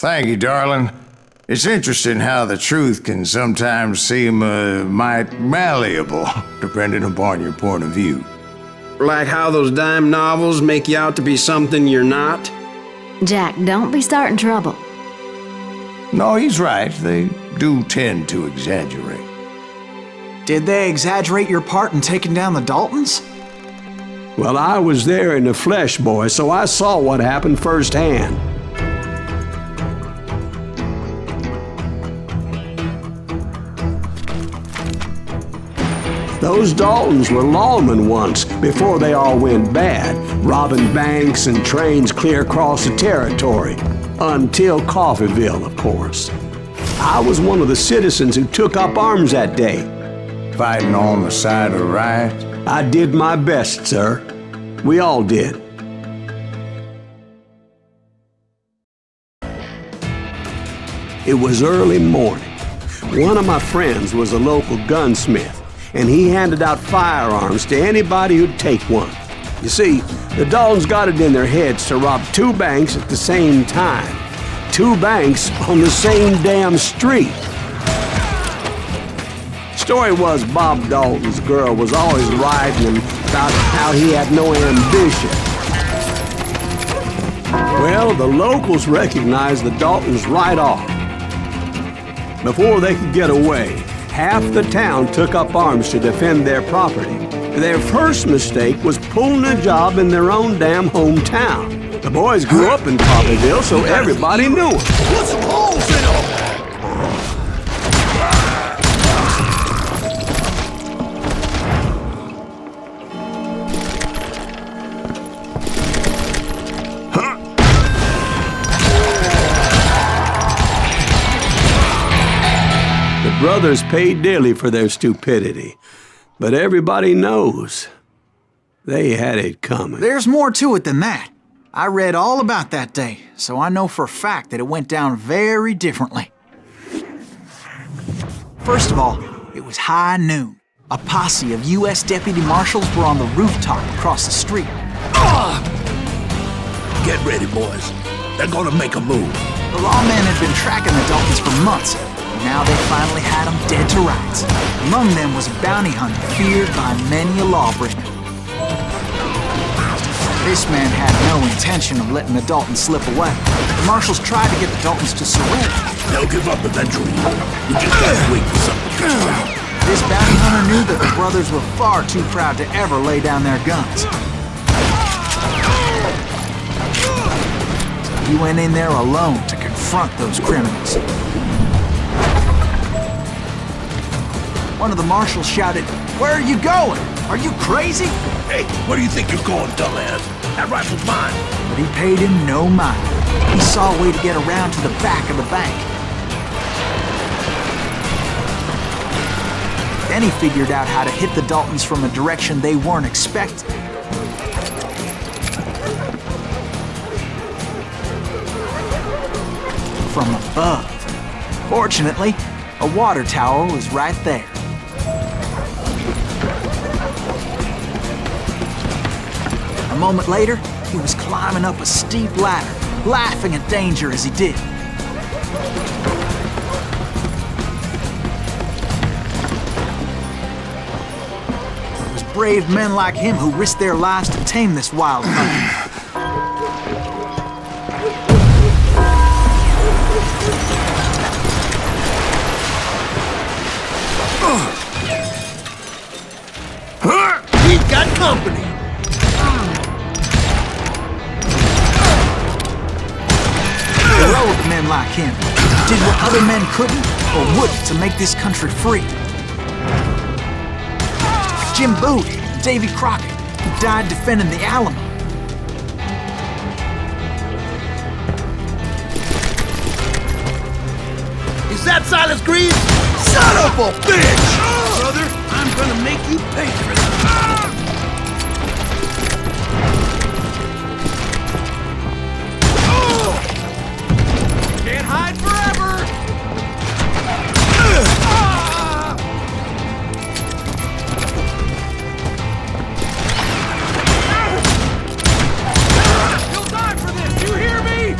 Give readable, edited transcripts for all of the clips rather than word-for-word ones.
Thank you, darling. It's interesting how the truth can sometimes seem, might malleable, depending upon your point of view. Like how those dime novels make you out to be something you're not? Jack, don't be starting trouble. No, he's right. They do tend to exaggerate. Did they exaggerate your part in taking down the Daltons? Well, I was there in the flesh, boy, so I saw what happened firsthand. Those Daltons were lawmen once, before they all went bad, robbing banks and trains clear across the territory. Until Coffeeville, of course. I was one of the citizens who took up arms that day. Fighting on the side of right? I did my best, sir. We all did. It was early morning. One of my friends was a local gunsmith, and he handed out firearms to anybody who'd take one. You see, the Daltons got it in their heads to rob 2 banks at the same time. 2 banks on the same damn street. Story was Bob Dalton's girl was always writing him about how he had no ambition. Well, the locals recognized the Daltons right off. Before they could get away, half the town took up arms to defend their property. Their first mistake was pulling a job in their own damn hometown. The boys grew up in Coffeeville, so everybody knew them. Put some holes in them! The brothers paid dearly for their stupidity, but everybody knows they had it coming. There's more to it than that. I read all about that day, so I know for a fact that it went down very differently. First of all, it was high noon. A posse of U.S. deputy marshals were on the rooftop across the street. Get ready, boys. They're gonna make a move. The lawmen had been tracking the Daltons for months, and now they finally had them dead to rights. Among them was a bounty hunter feared by many a lawbreaker. This man had no intention of letting the Daltons slip away. The marshals tried to get the Daltons to surrender. They'll give up eventually. You just gotta wait for something to catch them. This bounty hunter knew that the brothers were far too proud to ever lay down their guns. So he went in there alone to confront those criminals. One of the marshals shouted, "Where are you going? Are you crazy?" Hey, where do you think you're going, dumbass? That rifle's mine. But he paid him no mind. He saw a way to get around to the back of the bank. Then he figured out how to hit the Daltons from a direction they weren't expecting. From above. Fortunately, a water tower was right there. A moment later, he was climbing up a steep ladder, laughing at danger as he did. It was brave men like him who risked their lives to tame this wild hunter. He's got company. Heroic men like him did what other men couldn't or wouldn't to make this country free. Jim Bowie and Davy Crockett, who died defending the Alamo. Is that Silas Green? Son of a bitch! Brother, I'm gonna make you pay for it. Can't hide forever! You'll die for this, you hear me?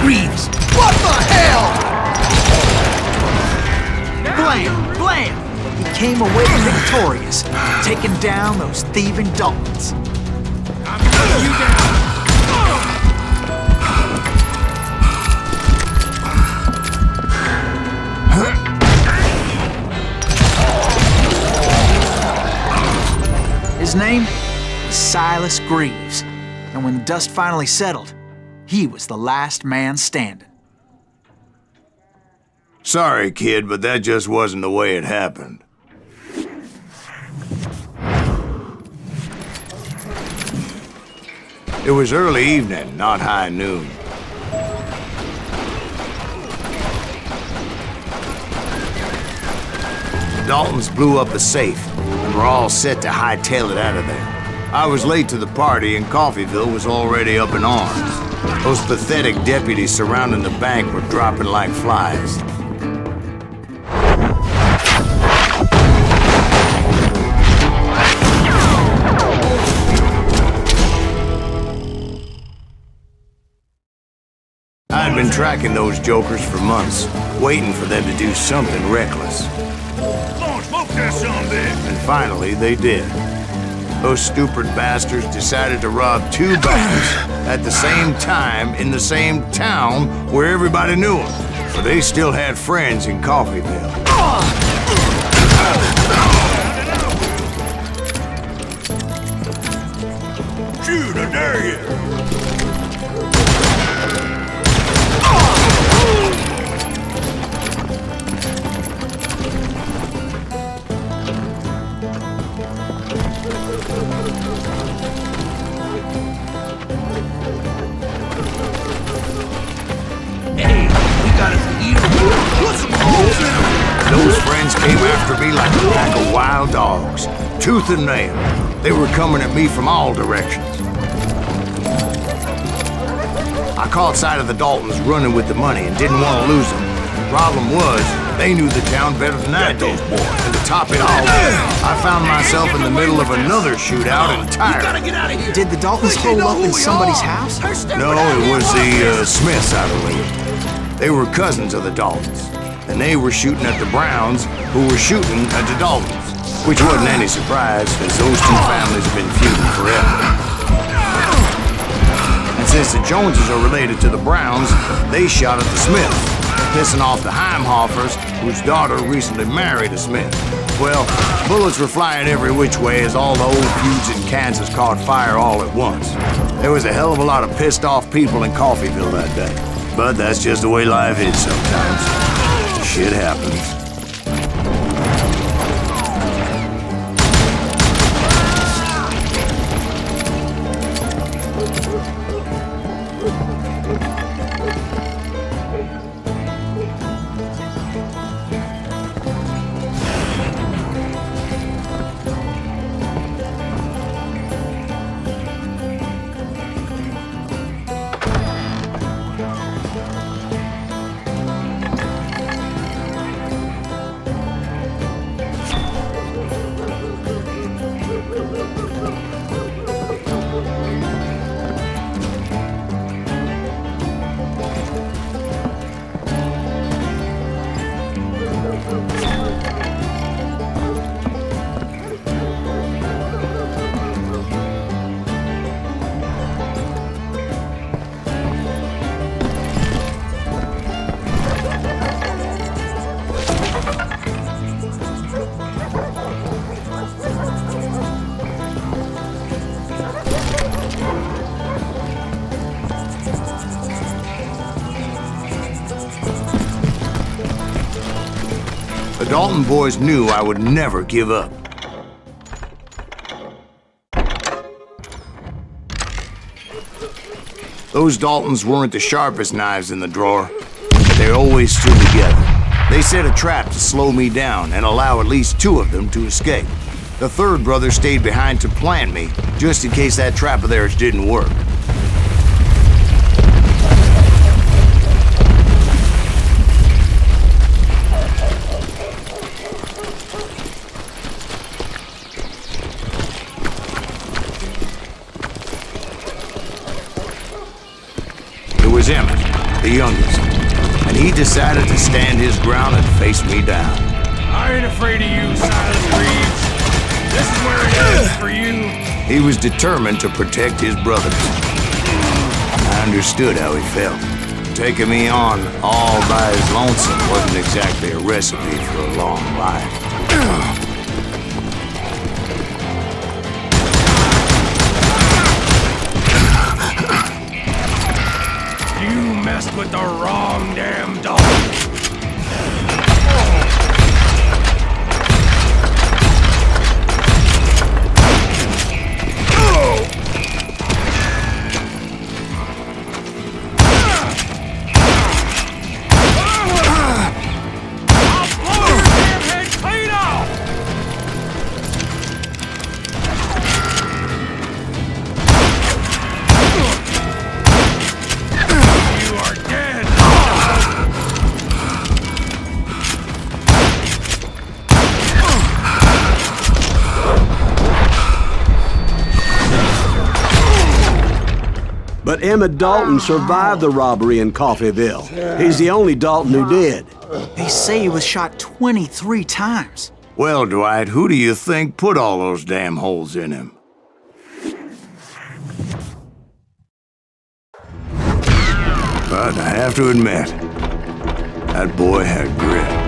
Greaves! What the hell? Blam! Blam! He came away victorious, taking down those thieving Daltons. I'm putting you down! His name was Silas Greaves, and when the dust finally settled, he was the last man standing. Sorry, kid, but that just wasn't the way it happened. It was early evening, not high noon. The Daltons blew up a safe, and were all set to hightail it out of there. I was late to the party, and Coffeyville was already up in arms. Those pathetic deputies surrounding the bank were dropping like flies. I'd been tracking those jokers for months, waiting for them to do something reckless. Smoke that sumbitch! And finally, they did. Those stupid bastards decided to rob two banks at the same time in the same town where everybody knew them. But they still had friends in Coffeyville. Shoot, I dare you! Those friends came after me like a pack of wild dogs, tooth and nail. They were coming at me from all directions. I caught sight of the Daltons running with the money and didn't want to lose them. The problem was, they knew the town better than I did. And to top it all, I found myself in the middle of another shootout entirely. Gotta get out of here! Did the Daltons hole up in somebody's house? No, it was the Smiths, I believe. They were cousins of the Daltons. And they were shooting at the Browns, who were shooting at the Daltons. Which wasn't any surprise, as those two families have been feuding forever. And since the Joneses are related to the Browns, they shot at the Smiths, pissing off the Heimhoffers, whose daughter recently married a Smith. Well, bullets were flying every which way as all the old feuds in Kansas caught fire all at once. There was a hell of a lot of pissed off people in Coffeyville that day. But that's just the way life is sometimes. Shit happens. The Dalton boys knew I would never give up. Those Daltons weren't the sharpest knives in the drawer, but they always stood together. They set a trap to slow me down and allow at least two of them to escape. The third brother stayed behind to plant me, just in case that trap of theirs didn't work. It was Emmett, the youngest, and he decided to stand his ground and face me down. I ain't afraid of you, Silas Reeves. This is where it ends for you. He was determined to protect his brothers. I understood how he felt. Taking me on all by his lonesome wasn't exactly a recipe for a long life. You messed with the wrong damn dog. But Emmett Dalton survived the robbery in Coffeyville. He's the only Dalton who did. They say he was shot 23 times. Well, Dwight, who do you think put all those damn holes in him? But I have to admit, that boy had grit.